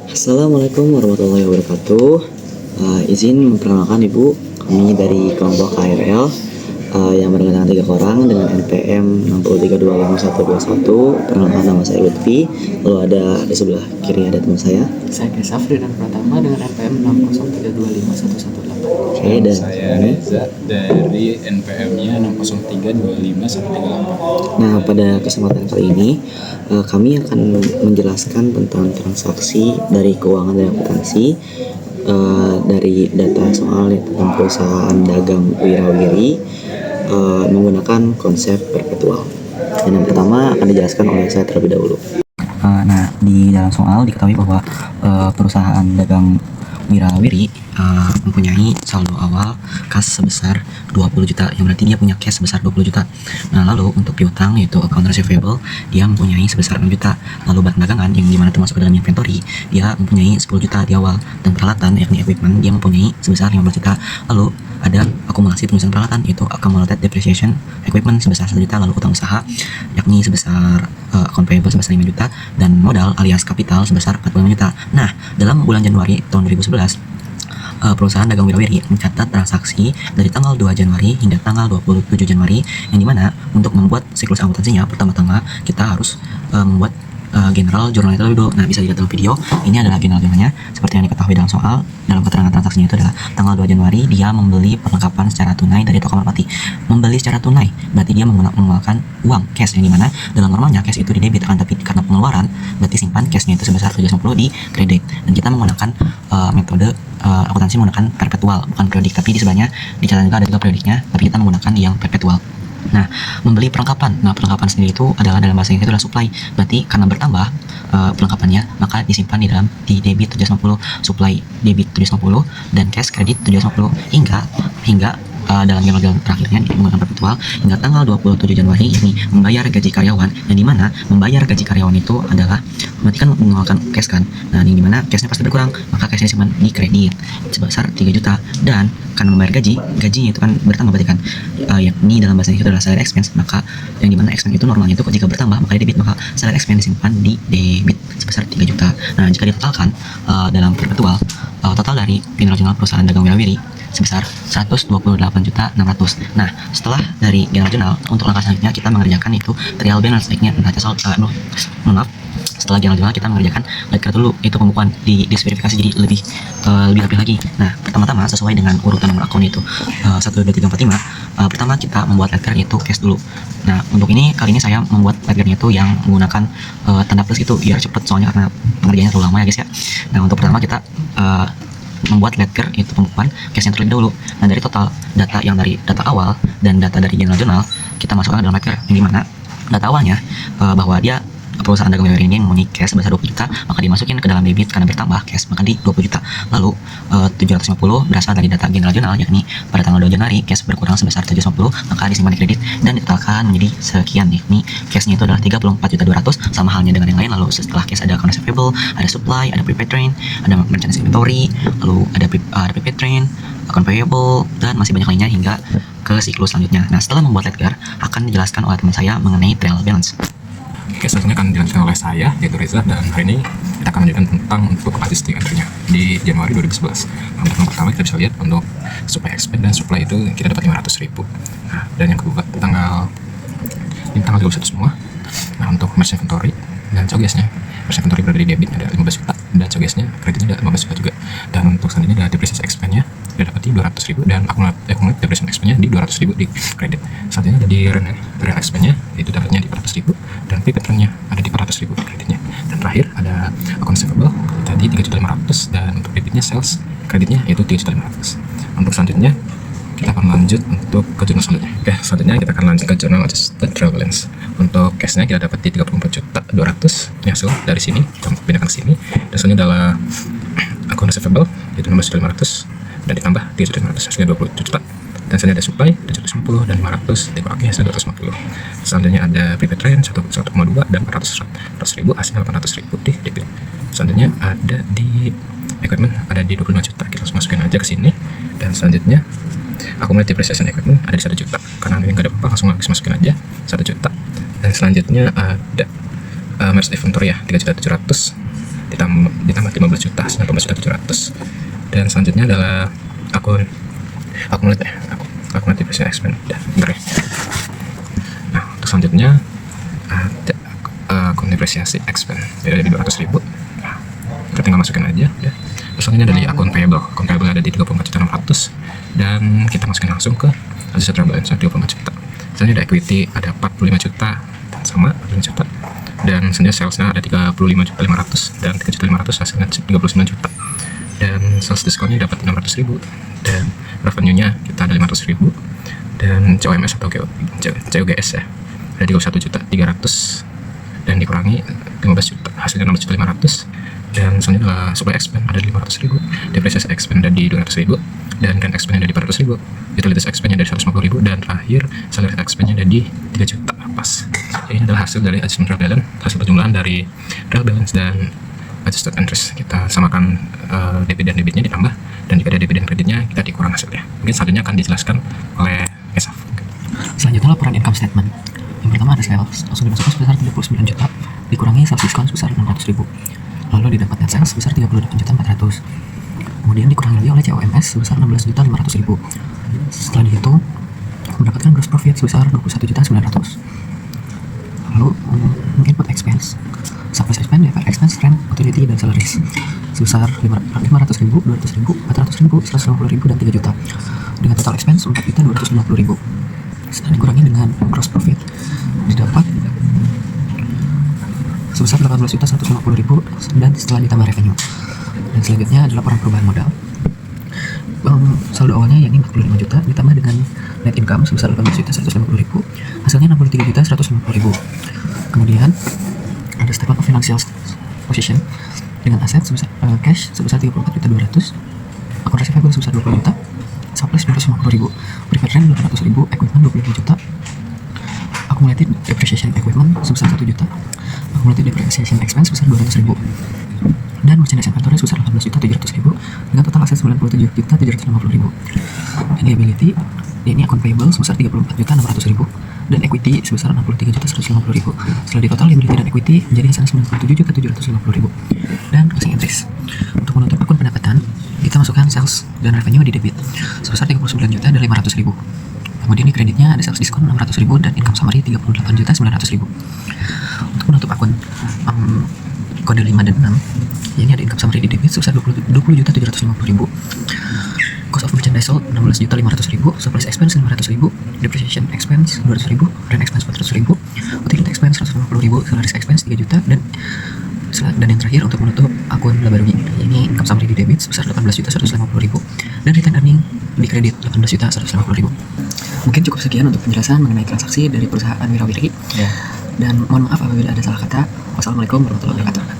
Assalamualaikum warahmatullahi wabarakatuh. Izin memperkenalkan Ibu, kami dari kelompok KRL yang beranggotakan 3 orang dengan NPM 6325121. Perkenalkan, nama saya Lutfi. Lalu ada di sebelah kiri ada teman saya. Saya Kesafri dan Pratama dengan NPM 603251118. Oke, dan saya Reza dari NPM-nya 603251138. Nah, pada kesempatan kali ini kami akan menjelaskan tentang transaksi dari keuangan dan akuntansi dari data soal tentang perusahaan dagang wirawiri menggunakan konsep perpetual. Dan yang pertama akan dijelaskan oleh saya terlebih dahulu. Nah, di dalam soal diketahui bahwa perusahaan dagang wirawiri mempunyai saldo awal kas sebesar 20 juta, yang berarti dia punya cash sebesar 20 juta. Nah, lalu untuk piutang yaitu account receivable dia mempunyai sebesar 6 juta. Lalu barang dagangan yang dimana termasuk dalam inventory dia mempunyai 10 juta di awal, dan peralatan yakni equipment dia mempunyai sebesar 15 juta. Lalu ada akumulasi pengurusan peralatan yaitu accumulated depreciation equipment sebesar 1 juta. Lalu utang usaha yakni sebesar account payable sebesar 5 juta, dan modal alias kapital sebesar 45 juta. Nah, dalam bulan Januari tahun 2011 perusahaan dagang wirawiri mencatat transaksi dari tanggal 2 Januari hingga tanggal 27 Januari, yang dimana untuk membuat siklus akuntansinya pertama-tama kita harus membuat general journal itu dulu. Nah, bisa dilihat dalam video. Ini adalah general journalnya seperti yang diketahui dalam soal. Dalam keterangan transaksinya itu adalah tanggal 2 Januari dia membeli perlengkapan secara tunai dari toko Merpati. Membeli secara tunai berarti dia menggunakan uang cash, yang dimana dalam normalnya cash itu di debit kan, tapi karena pengeluaran berarti simpan cashnya itu sebesar 750 di kredit. Dan kita menggunakan metode akuntansi menggunakan perpetual, bukan periodik, tapi di sebelahnya dicatat juga ada juga periodiknya, tapi kita menggunakan yang perpetual. Nah, membeli perlengkapan. Nah, perlengkapan sendiri itu adalah dalam bahasa Inggris itu adalah supply. Berarti karena bertambah perlengkapannya, maka disimpan di debit 750, supply debit 750, dan cash kredit 750 hingga dalam general terakhirnya menggunakan perpetual hingga tanggal 27 Januari ini membayar gaji karyawan, yang dimana membayar gaji karyawan itu adalah berarti kan mengeluarkan cash kan. Nah, yang dimana cashnya pasti berkurang, maka cashnya disimpan di kredit sebesar 3 juta. Dan karena membayar gajinya itu kan bertambah, berarti kan yakni dalam bahasa Inggris itu adalah salary expense, maka yang dimana expense itu normalnya itu jika bertambah maka debit, maka salary expense disimpan di debit sebesar 3 juta. Nah, jika ditotalkan dalam perpetual, total dari general perusahaan dagang wirawiri sebesar 128.600. Nah, setelah dari general journal, untuk langkah selanjutnya kita mengerjakan itu trial balance, baiknya setelah general journal kita mengerjakan ledger dulu, itu pembukuan di disverifikasi jadi lebih rapi lagi. Nah, pertama-tama sesuai dengan urutan nomor akun itu 1, 2, 3, 4, 5. Pertama kita membuat ledger itu cash dulu. Nah, untuk ini kali ini saya membuat ledgernya itu yang menggunakan tanda plus itu biar cepet, soalnya karena pengerjaannya terlalu lama ya guys ya. Nah, untuk pertama kita membuat ledger itu pembukuan cashnya terlebih dahulu. Nah, dari total data yang dari data awal dan data dari general journal kita masukkan ke dalam ledger, yang dimana data awalnya bahwa dia perusahaan dagang wirawiri ini mempunyai cash sebesar 20 juta, maka dimasukin ke dalam debit karena bertambah cash, maka di 20 juta. Lalu 750 berasal dari data general journal, yakni pada tanggal 2 Januari cash berkurang sebesar 750, maka disimpan di kredit dan ditotalkan menjadi sekian, yakni cashnya itu adalah 34.200, sama halnya dengan yang lain. Lalu setelah cash ada account receivable, ada supply, ada prepaid train, ada merchandise inventory, lalu ada prepaid train, account payable, dan masih banyak lainnya hingga ke siklus selanjutnya. Nah, setelah membuat ledger akan dijelaskan oleh teman saya mengenai trial balance. Oke, selanjutnya akan dilanjutkan oleh saya, yaitu Reza, dan hari ini kita akan lanjutkan tentang untuk adjusting entry-nya di Januari 2011. Untuk yang pertama kita bisa lihat untuk supply expense dan supply itu kita dapat 500.000. Nah, dan yang kedua ini tanggal 21 semua. Nah, untuk merch inventory dan cogesnya, merch inventory berada di debit ada 15 juta, dan cogesnya kreditnya ada 15 juta juga. Dan untuk selanjutnya ada depreciation expense-nya kita dapat di 200.000, dan accumulated depreciation expense-nya di 200.000 di kredit. Selanjutnya ada di rent expense-nya itu dapatnya di 400.000, dan prepaid train-nya ada di 400.000 kreditnya. Dan terakhir ada account receivable tadi 3.500.000, dan untuk debitnya sales kreditnya itu 3.500.000. Untuk selanjutnya kita akan lanjut untuk ke jurnal selanjutnya. Oke, selanjutnya kita akan lanjut ke jurnal adjusted trial balance. Untuk cashnya kita dapat di 34.200.000 ini hasil dari sini, kita pindahkan ke sini. Dan selanjutnya adalah account receivable yaitu 16.500, dan ditambah 3.500 hasilnya 20 juta. Dan selanjutnya ada supply 750 dan 500, dibagi hasilnya 250. Selanjutnya ada prepaid train 1,2 dan 400.000 hasilnya 800.000 di debit. Selanjutnya ada di equipment ada di 25 juta, kita langsung masukin aja ke sini. Dan selanjutnya accumulated depreciation equipment ada di 1 juta, karena ini nggak ada apa-apa langsung masukin aja 1 juta. Dan selanjutnya ada merch inventory ya 3.700.000 ditambah tambah 15 juta, 19.700. Dan selanjutnya adalah akun depresiasi expand. Bentar ya. Nah, untuk selanjutnya ada akun depresiasi expand, jadi 200.000. Nah, kita tinggal masukin aja ya. Terus selanjutnya dari akun payable ada di 34.600, dan kita masukin langsung ke adjusted trial balance 34 juta. Selanjutnya ada equity ada 45 juta, dan sama 45 juta. Dan selanjutnya salesnya ada 35.500 dan 3.500, hasilnya 39 juta. Dan sales diskonnya dapat 600.000, dan revenue-nya kita ada 500.000, dan COMS atau COGS ya ada 31.300, dan dikurangi 15 juta, hasilnya 16.500. Dan selanjutnya adalah supply expense ada 500.000, depresiasi expense ada di 200.000, dan rent expense ada di 400.000, utilities expense ada di 150.000, dan terakhir salary expense ada di 3 juta pas. Ini adalah hasil dari adjustment trial balance, hasil penjumlahan dari trial balance dan adjusted interest. Kita samakan debit dan debitnya ditambah, dan jika ada debit dan kreditnya kita dikurang hasilnya. Mungkin selanjutnya akan dijelaskan oleh Esaf. Selanjutnya laporan income statement. Yang pertama ada sales, langsung dimasukkan sebesar 39 juta, dikurangi sales diskon sebesar 600.000. Lalu didapat net sales sebesar 38.400.000. Kemudian dikurangi lagi oleh COMS sebesar 16.500.000. Setelah dihitung mendapatkan gross profit sebesar 21.900.000. Lalu input expense, supplies expense, delivery expense, rent, utility, dan salaries sebesar 500.000, 200.000, 400.000, 150.000, dan 3 juta. Dengan total expense 4.250.000. Setelah dikurangi dengan gross profit didapat sebesar 18.150.000, dan setelah ditambah revenue. Dan selanjutnya adalah laporan perubahan modal. Saldo awalnya yakni 45 juta ditambah dengan net income sebesar 18.150.000, hasilnya 63.150.000. Kemudian ada statement of financial position dengan aset sebesar cash sebesar 34.200.000, akun receivable sebesar 20 juta, supplies 250.000, prepaid rent 800.000, equipment 25 juta, accumulated depreciation equipment sebesar 1 juta, accumulated depreciation expense sebesar 200.000, dan merchandise inventory sebesar 18.700.000 dengan total aset 97.750.000. Liability ini akun payable sebesar 34.600.000 dan equity sebesar 63.150.000. Setelah di total liability dan equity menjadi hasilnya 97.750.000. Dan closing interest. Untuk menutup akun pendapatan, kita masukkan sales dan revenue di debit sebesar 39.500.000. Kemudian di kreditnya ada sales diskon 600.000 dan income summary 38.900.000. Untuk menutup akun kode 5 dan 6, ini ada income summary di debit sebesar 20.750.000. Cost of merchandise sold 16.500.000, supplies expense 500.000, depreciation expense 200.000, rent expense 400.000, utility expense 150.000, salaries expense 3 juta, dan yang terakhir untuk menutup akun laba rugi, ini income summary di debit sebesar 18.150.000 dan return earning di kredit 18.150.000. Mungkin cukup sekian untuk penjelasan mengenai transaksi dari perusahaan Wirawiri. Dan mohon maaf apabila ada salah kata. Wassalamualaikum warahmatullahi wabarakatuh.